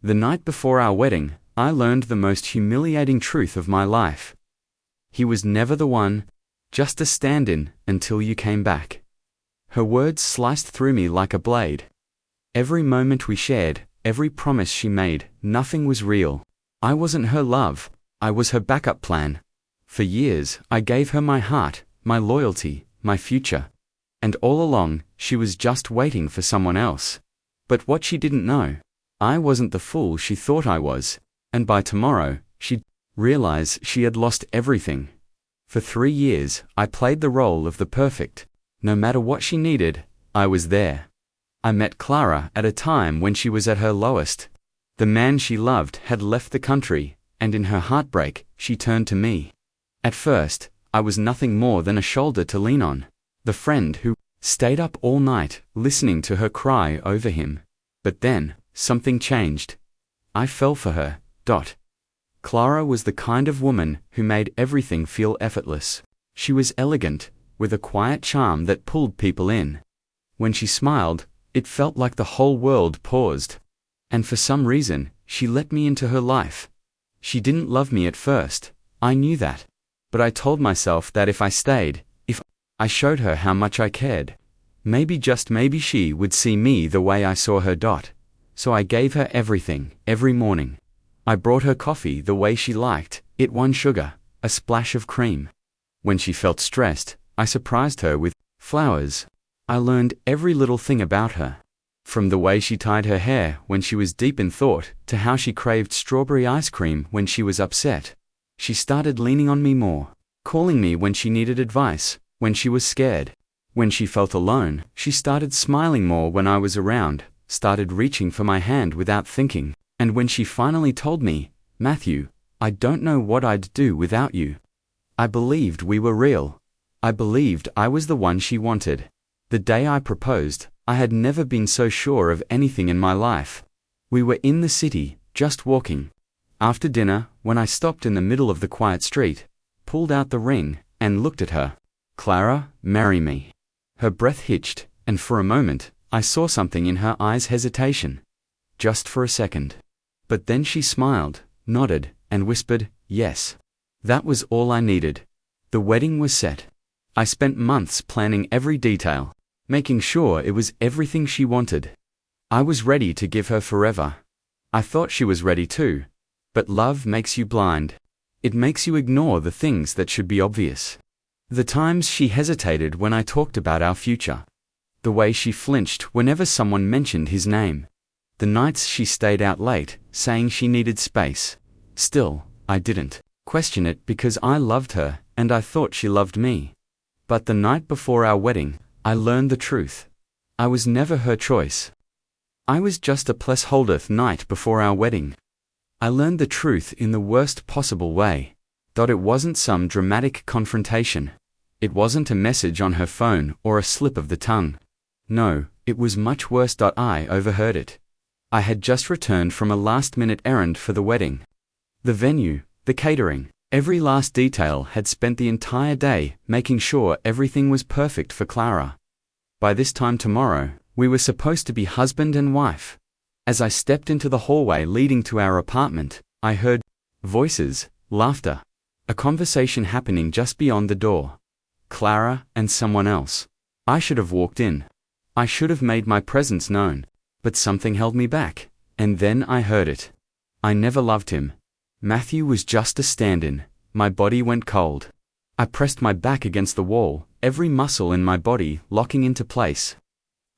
The night before our wedding, I learned the most humiliating truth of my life. He was never the one, just a stand-in until you came back. Her words sliced through me like a blade. Every moment we shared, every promise she made, nothing was real. I wasn't her love, I was her backup plan. For years, I gave her my heart, my loyalty, my future. And all along, she was just waiting for someone else. But what she didn't know, I wasn't the fool she thought I was, and by tomorrow, she'd realize she had lost everything. For 3 years, I played the role of the perfect. No matter what she needed, I was there. I met Clara at a time when she was at her lowest. The man she loved had left the country, and in her heartbreak, she turned to me. At first, I was nothing more than a shoulder to lean on, the friend who stayed up all night listening to her cry over him. But then, something changed. I fell for her. Clara was the kind of woman who made everything feel effortless. She was elegant, with a quiet charm that pulled people in. When she smiled, it felt like the whole world paused. And for some reason, she let me into her life. She didn't love me at first, I knew that. But I told myself that if I stayed, if I showed her how much I cared, maybe just maybe she would see me the way I saw her. So I gave her everything, every morning. I brought her coffee the way she liked it, 1 sugar, a splash of cream. When she felt stressed, I surprised her with flowers. I learned every little thing about her. From the way she tied her hair when she was deep in thought, to how she craved strawberry ice cream when she was upset. She started leaning on me more, calling me when she needed advice, when she was scared. When she felt alone, she started smiling more when I was around, started reaching for my hand without thinking. And when she finally told me, "Matthew, I don't know what I'd do without you," I believed we were real. I believed I was the one she wanted. The day I proposed, I had never been so sure of anything in my life. We were in the city, just walking. After dinner, when I stopped in the middle of the quiet street, pulled out the ring, and looked at her. "Clara, marry me." Her breath hitched, and for a moment, I saw something in her eyes, hesitation. Just for a second. But then she smiled, nodded, and whispered, "Yes." That was all I needed. The wedding was set. I spent months planning every detail, making sure it was everything she wanted. I was ready to give her forever. I thought she was ready too. But love makes you blind. It makes you ignore the things that should be obvious. The times she hesitated when I talked about our future. The way she flinched whenever someone mentioned his name. The nights she stayed out late, saying she needed space. Still, I didn't question it because I loved her, and I thought she loved me. But the night before our wedding, I learned the truth. I was never her choice. I was just a placeholder the night before our wedding. I learned the truth in the worst possible way. It wasn't some dramatic confrontation. It wasn't a message on her phone or a slip of the tongue. No, it was much worse. I overheard it. I had just returned from a last-minute errand for the wedding. The venue, the catering, every last detail had spent the entire day making sure everything was perfect for Clara. By this time tomorrow, we were supposed to be husband and wife. As I stepped into the hallway leading to our apartment, I heard voices, laughter, a conversation happening just beyond the door. Clara and someone else. I should have walked in. I should have made my presence known. But something held me back, and then I heard it. I never loved him. Matthew was just a stand-in. My body went cold. I pressed my back against the wall, every muscle in my body locking into place.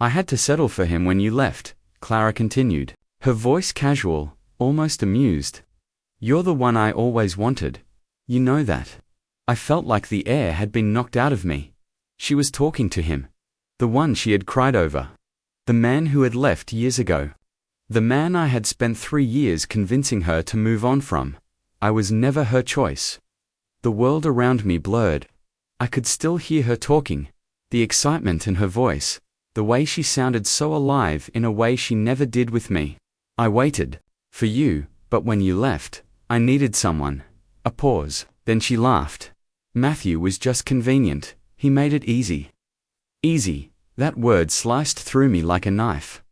"I had to settle for him when you left," Clara continued, her voice casual, almost amused. "You're the one I always wanted. You know that." I felt like the air had been knocked out of me. She was talking to him. The one she had cried over. The man who had left years ago. The man I had spent 3 years convincing her to move on from. I was never her choice. The world around me blurred. I could still hear her talking, the excitement in her voice, the way she sounded so alive in a way she never did with me. "I waited for you, but when you left, I needed someone." A pause, then she laughed. "Matthew was just convenient, he made it easy." Easy. That word sliced through me like a knife.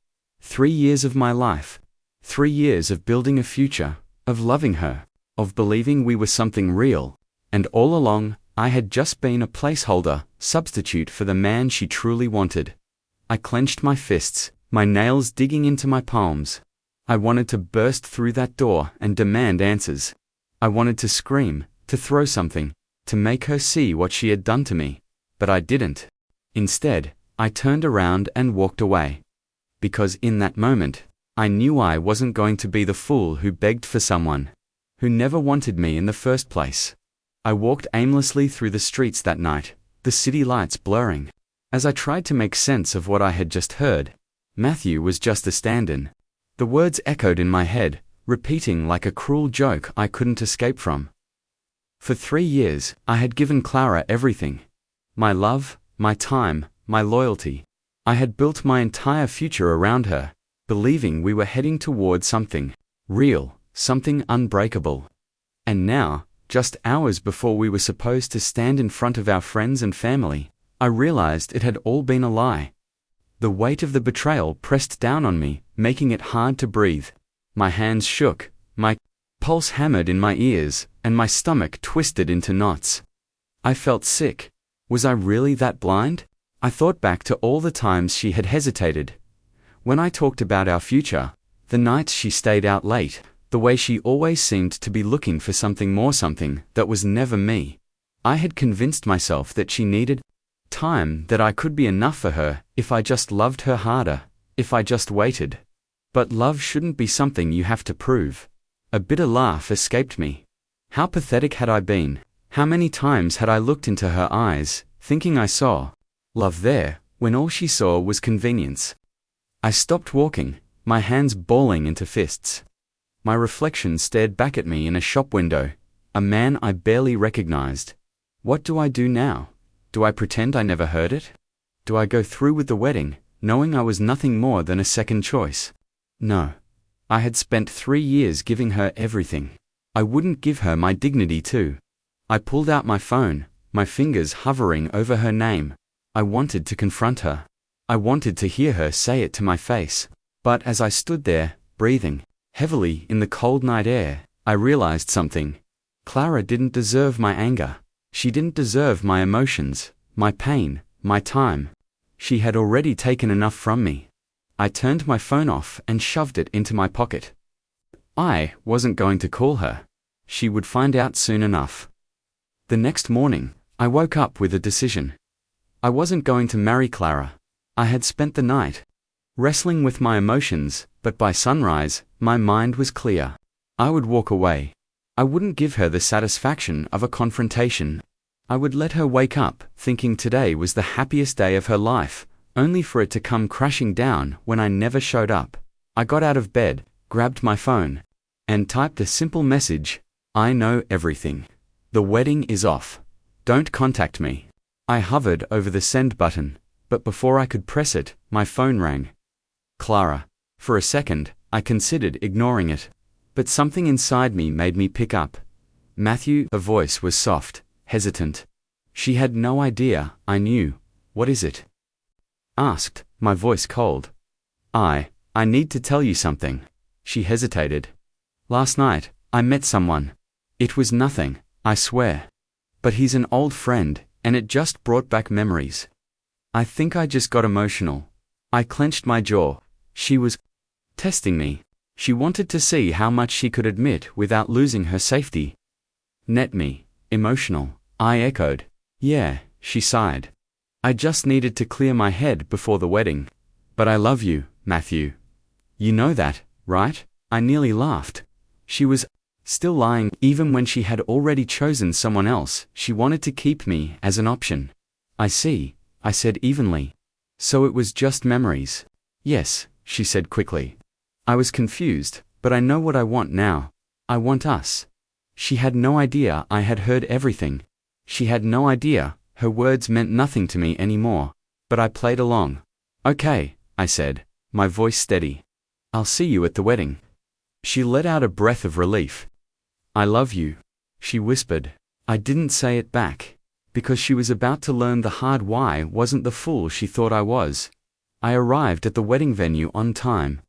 3 years of my life. 3 years of building a future, of loving her, of believing we were something real, and all along, I had just been a placeholder, substitute for the man she truly wanted. I clenched my fists, my nails digging into my palms. I wanted to burst through that door and demand answers. I wanted to scream, to throw something, to make her see what she had done to me, but I didn't. Instead, I turned around and walked away. Because in that moment, I knew I wasn't going to be the fool who begged for someone, who never wanted me in the first place. I walked aimlessly through the streets that night, the city lights blurring. As I tried to make sense of what I had just heard, Matthew was just a stand-in. The words echoed in my head, repeating like a cruel joke I couldn't escape from. For 3 years, I had given Clara everything. My love, my time, my loyalty. I had built my entire future around her, believing we were heading toward something real, something unbreakable. And now, just hours before we were supposed to stand in front of our friends and family, I realized it had all been a lie. The weight of the betrayal pressed down on me, making it hard to breathe. My hands shook, my pulse hammered in my ears, and my stomach twisted into knots. I felt sick. Was I really that blind? I thought back to all the times she had hesitated. When I talked about our future, the nights she stayed out late, the way she always seemed to be looking for something more, something that was never me. I had convinced myself that she needed time, that I could be enough for her if I just loved her harder, if I just waited. But love shouldn't be something you have to prove. A bitter laugh escaped me. How pathetic had I been? How many times had I looked into her eyes, thinking I saw love there, when all she saw was convenience? I stopped walking, my hands balling into fists. My reflection stared back at me in a shop window, a man I barely recognized. What do I do now? Do I pretend I never heard it? Do I go through with the wedding, knowing I was nothing more than a second choice? No. I had spent 3 years giving her everything. I wouldn't give her my dignity too. I pulled out my phone, my fingers hovering over her name. I wanted to confront her. I wanted to hear her say it to my face. But as I stood there, breathing heavily in the cold night air, I realized something. Clara didn't deserve my anger. She didn't deserve my emotions, my pain, my time. She had already taken enough from me. I turned my phone off and shoved it into my pocket. I wasn't going to call her. She would find out soon enough. The next morning, I woke up with a decision. I wasn't going to marry Clara. I had spent the night wrestling with my emotions, but by sunrise, my mind was clear. I would walk away. I wouldn't give her the satisfaction of a confrontation. I would let her wake up, thinking today was the happiest day of her life, only for it to come crashing down when I never showed up. I got out of bed, grabbed my phone, and typed a simple message. I know everything. The wedding is off. Don't contact me. I hovered over the send button, but before I could press it, my phone rang. Clara. For a second, I considered ignoring it, but something inside me made me pick up. Matthew. Her voice was soft, hesitant. She had no idea I knew. What is it? Asked, my voice cold. I need to tell you something. She hesitated. Last night, I met someone. It was nothing, I swear. But he's an old friend, and it just brought back memories. I think I just got emotional. I clenched my jaw. She was testing me. She wanted to see how much she could admit without losing her safety. Net me, emotional, I echoed. Yeah, she sighed. I just needed to clear my head before the wedding. But I love you, Matthew. You know that, right? I nearly laughed. She was still lying. Even when she had already chosen someone else, she wanted to keep me as an option. I see, I said evenly. So it was just memories. Yes, she said quickly. I was confused, but I know what I want now. I want us. She had no idea I had heard everything. She had no idea her words meant nothing to me anymore. But I played along. Okay, I said, my voice steady. I'll see you at the wedding. She let out a breath of relief. I love you, she whispered. I didn't say it back, because she was about to learn the hard why wasn't the fool she thought I was. I arrived at the wedding venue on time.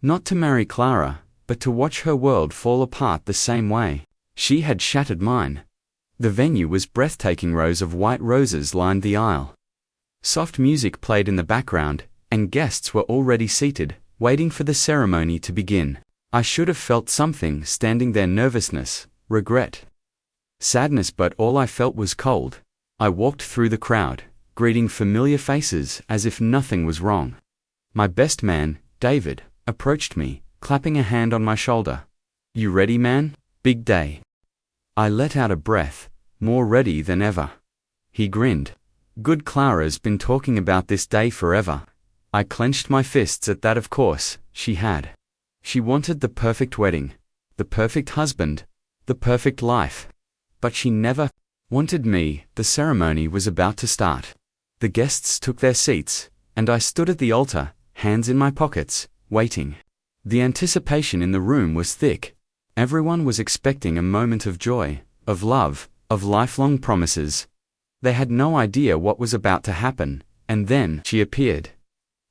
Not to marry Clara, but to watch her world fall apart the same way. She had shattered mine. The venue was breathtaking. Rows of white roses lined the aisle. Soft music played in the background, and guests were already seated, waiting for the ceremony to begin. I should have felt something standing there: nervousness, regret, sadness, but all I felt was cold. I walked through the crowd, greeting familiar faces as if nothing was wrong. My best man, David, approached me, clapping a hand on my shoulder. "You ready, man? Big day." I let out a breath, more ready than ever. He grinned. "Good, Clara's been talking about this day forever." I clenched my fists at that. Of course, she had. She wanted the perfect wedding, the perfect husband, the perfect life. But she never wanted me. The ceremony was about to start. The guests took their seats, and I stood at the altar, hands in my pockets, waiting. The anticipation in the room was thick. Everyone was expecting a moment of joy, of love, of lifelong promises. They had no idea what was about to happen, and then she appeared.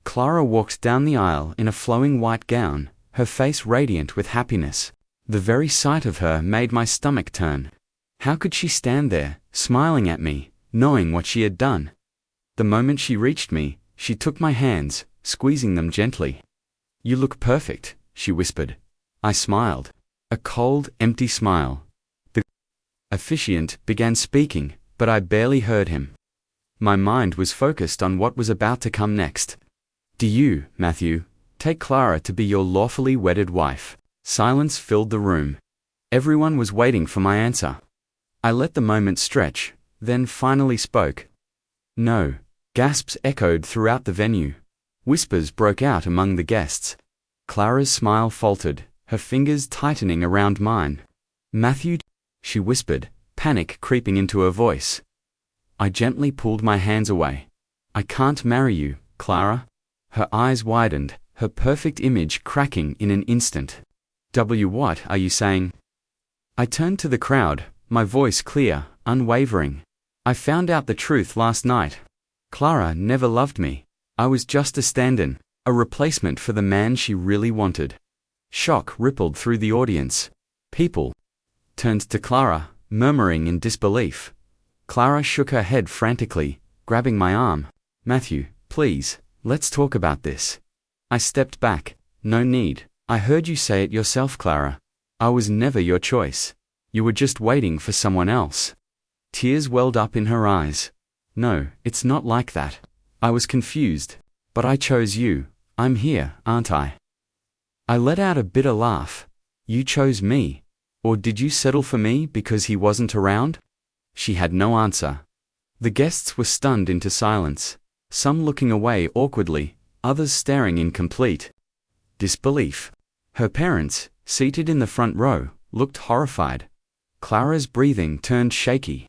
Clara walked down the aisle in a flowing white gown, her face radiant with happiness. The very sight of her made my stomach turn. How could she stand there, smiling at me, knowing what she had done? The moment she reached me, she took my hands, squeezing them gently. "You look perfect," she whispered. I smiled. A cold, empty smile. The officiant began speaking, but I barely heard him. My mind was focused on what was about to come next. "Do you, Matthew, take Clara to be your lawfully wedded wife?" Silence filled the room. Everyone was waiting for my answer. I let the moment stretch, then finally spoke. "No." Gasps echoed throughout the venue. Whispers broke out among the guests. Clara's smile faltered, her fingers tightening around mine. "Matthew," she whispered, panic creeping into her voice. I gently pulled my hands away. "I can't marry you, Clara." Her eyes widened, her perfect image cracking in an instant. What are you saying?" I turned to the crowd, my voice clear, unwavering. "I found out the truth last night. Clara never loved me. I was just a stand-in, a replacement for the man she really wanted." Shock rippled through the audience. People turned to Clara, murmuring in disbelief. Clara shook her head frantically, grabbing my arm. "Matthew, please, let's talk about this." I stepped back. "No need. I heard you say it yourself, Clara. I was never your choice. You were just waiting for someone else." Tears welled up in her eyes. "No, it's not like that. I was confused. But I chose you. I'm here, aren't I?" I let out a bitter laugh. "You chose me? Or did you settle for me because he wasn't around?" She had no answer. The guests were stunned into silence, some looking away awkwardly, others staring in complete disbelief. Her parents, seated in the front row, looked horrified. Clara's breathing turned shaky.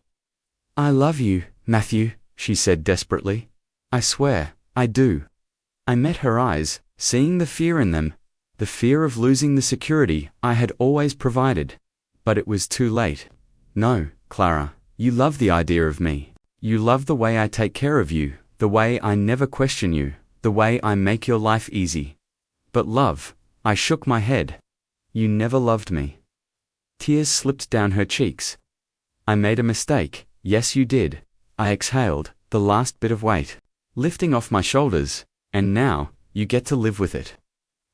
"I love you, Matthew," she said desperately. "I swear, I do." I met her eyes, seeing the fear in them, the fear of losing the security I had always provided. But it was too late. "No, Clara, you love the idea of me. You love the way I take care of you, the way I never question you, the way I make your life easy. But love," I shook my head. "You never loved me." Tears slipped down her cheeks. "I made a mistake, yes you did." I exhaled, the last bit of weight lifting off my shoulders, "and now, you get to live with it."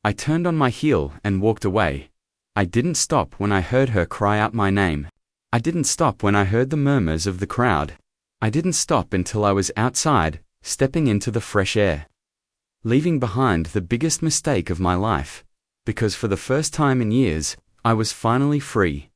I turned on my heel and walked away. I didn't stop when I heard her cry out my name. I didn't stop when I heard the murmurs of the crowd. I didn't stop until I was outside, stepping into the fresh air. Leaving behind the biggest mistake of my life. Because for the first time in years, I was finally free.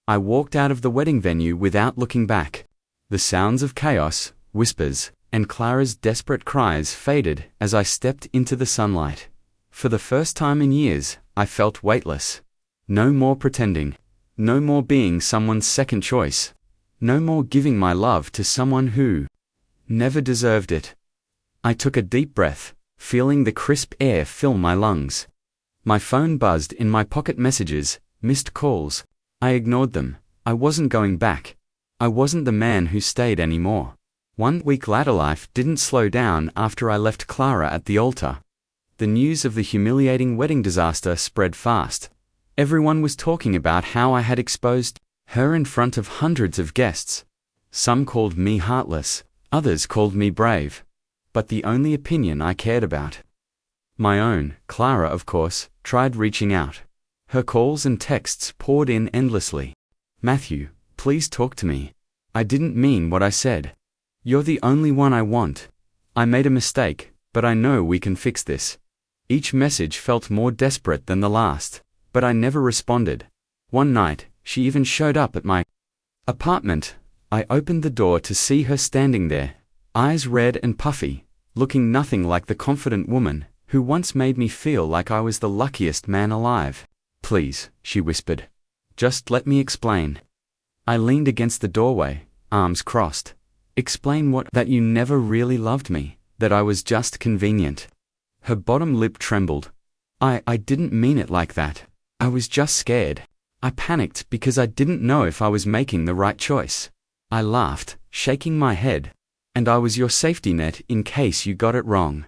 I walked out of the wedding venue without looking back. The sounds of chaos, whispers, and Clara's desperate cries faded as I stepped into the sunlight. For the first time in years, I felt weightless. No more pretending. No more being someone's second choice. No more giving my love to someone who never deserved it. I took a deep breath, feeling the crisp air fill my lungs. My phone buzzed in my pocket. Messages, missed calls. I ignored them. I wasn't going back. I wasn't the man who stayed anymore. 1 week later, life didn't slow down after I left Clara at the altar. The news of the humiliating wedding disaster spread fast. Everyone was talking about how I had exposed her in front of hundreds of guests. Some called me heartless, others called me brave. But the only opinion I cared about, my own, Clara, of course, tried reaching out. Her calls and texts poured in endlessly. "Matthew, please talk to me. I didn't mean what I said. You're the only one I want. I made a mistake, but I know we can fix this." Each message felt more desperate than the last, but I never responded. One night, she even showed up at my apartment. I opened the door to see her standing there, eyes red and puffy, looking nothing like the confident woman who once made me feel like I was the luckiest man alive. "Please," she whispered. "Just let me explain." I leaned against the doorway, arms crossed. "Explain what?" "That you never really loved me, that I was just convenient." Her bottom lip trembled. I didn't mean it like that. I was just scared. I panicked because I didn't know if I was making the right choice." I laughed, shaking my head. "And I was your safety net in case you got it wrong."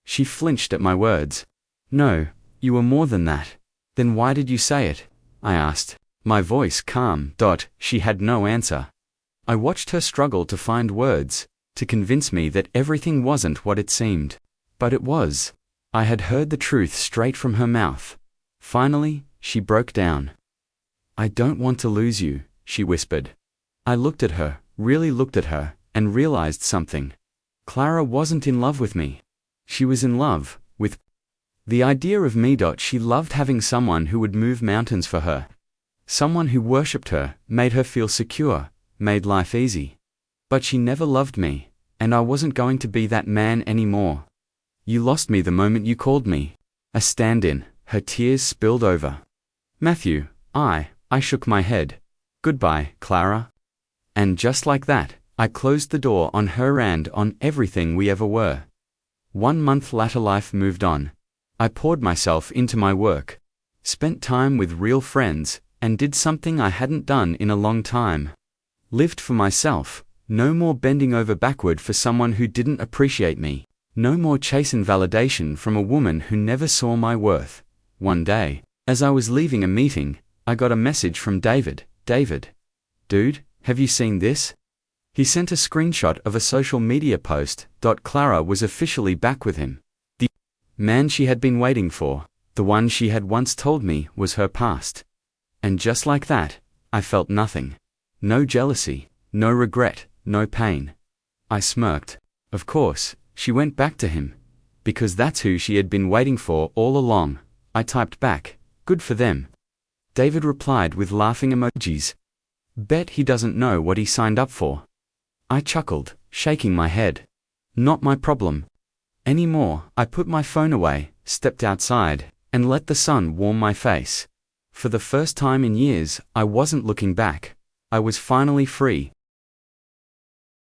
She flinched at my words. "No, you were more than that." "Then why did you say it?" I asked, my voice calm. She had no answer. I watched her struggle to find words, to convince me that everything wasn't what it seemed. But it was. I had heard the truth straight from her mouth. Finally, she broke down. "I don't want to lose you," she whispered. I looked at her, really looked at her, and realized something. Clara wasn't in love with me. She was in love with the idea of me. She loved having someone who would move mountains for her. Someone who worshipped her, made her feel secure, made life easy. But she never loved me, and I wasn't going to be that man anymore. "You lost me the moment you called me a stand-in." Her tears spilled over. "Matthew," I shook my head. "Goodbye, Clara." And just like that, I closed the door on her and on everything we ever were. 1 month later, life moved on. I poured myself into my work, spent time with real friends, and did something I hadn't done in a long time. Lived for myself. No more bending over backward for someone who didn't appreciate me. No more chasing validation from a woman who never saw my worth. One day, as I was leaving a meeting, I got a message from David. "David, dude, have you seen this?" He sent a screenshot of a social media post. Clara was officially back with him. The man she had been waiting for, the one she had once told me was her past. And just like that, I felt nothing. No jealousy, no regret, no pain. I smirked. Of course, she went back to him. Because that's who she had been waiting for all along. I typed back, "Good for them." David replied with laughing emojis. "Bet he doesn't know what he signed up for." I chuckled, shaking my head. Not my problem anymore. I put my phone away, stepped outside, and let the sun warm my face. For the first time in years, I wasn't looking back. I was finally free.